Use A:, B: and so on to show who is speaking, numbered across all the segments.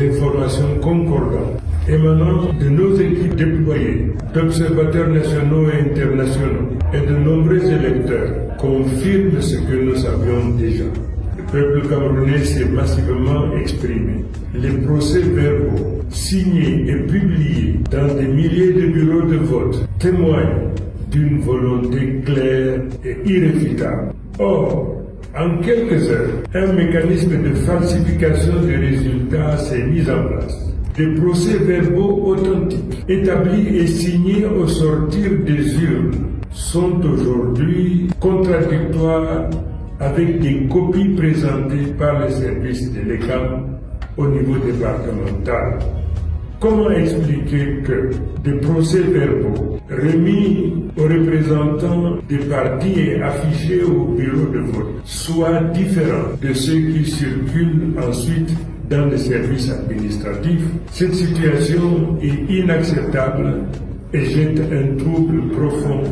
A: informations concordantes émanant de nos équipes déployées, d'observateurs nationaux et internationaux et de nombreux électeurs confirment ce que nous savions déjà. Le peuple camerounais s'est massivement exprimé. Les procès-verbaux signés et publiés dans des milliers de bureaux de vote témoignent d'une volonté claire et irréfutable. Or, en quelques heures, un mécanisme de falsification des résultats s'est mis en place. Des procès-verbaux authentiques, établis et signés au sortir des urnes, sont aujourd'hui contradictoires avec des copies présentées par les services de l'ECAM au niveau départemental. Comment expliquer que des procès-verbaux remis aux représentants des partis et affichés au bureau de vote soient différents de ceux qui circulent ensuite dans les services administratifs? Cette situation est inacceptable et jette un trouble profond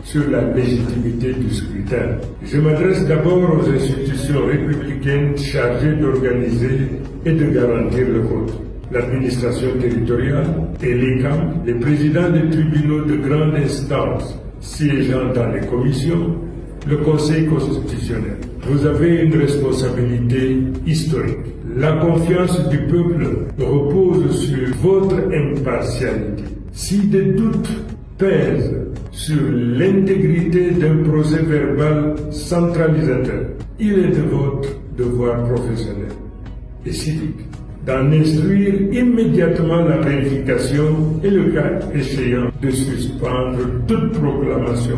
A: sur la légitimité du scrutin. Je m'adresse d'abord aux institutions républicaines chargées d'organiser et de garantir le vote. L'administration territoriale et l'ECAM, les présidents des tribunaux de grande instance siégeant dans les commissions, le Conseil constitutionnel. Vous avez une responsabilité historique. La confiance du peuple repose sur votre impartialité. Si des doutes pèsent sur l'intégrité d'un procès verbal centralisateur, il est de votre devoir professionnel et civique d'en instruire immédiatement la vérification et le cas échéant de suspendre toute proclamation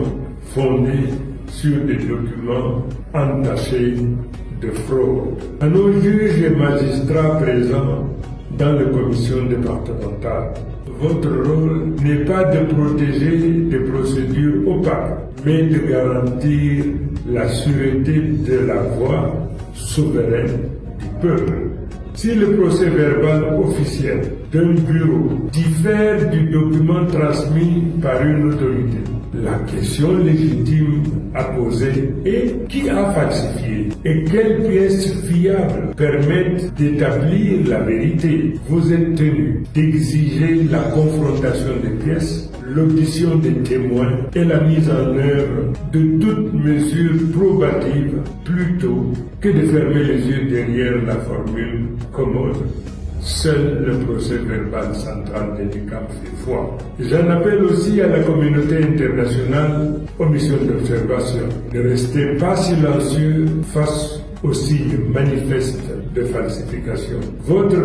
A: fondée sur des documents entachés de fraude. À nos juges et magistrats présents dans les commissions départementales, votre rôle n'est pas de protéger des procédures opaques, mais de garantir la sûreté de la voix souveraine du peuple. Si le procès verbal officiel d'un bureau diffère du document transmis par une autorité, la question légitime à poser est qui a falsifié et quelles pièces fiables permettent d'établir la vérité. Vous êtes tenu d'exiger la confrontation des pièces, l'audition des témoins et la mise en œuvre de toute mesure probative plutôt que de fermer les yeux derrière la formule commode. Seul le procès verbal central de l'ECAM fait foi. J'en appelle aussi à la communauté internationale, aux missions d'observation. Ne restez pas silencieux face aux signes manifestes de falsification. Votre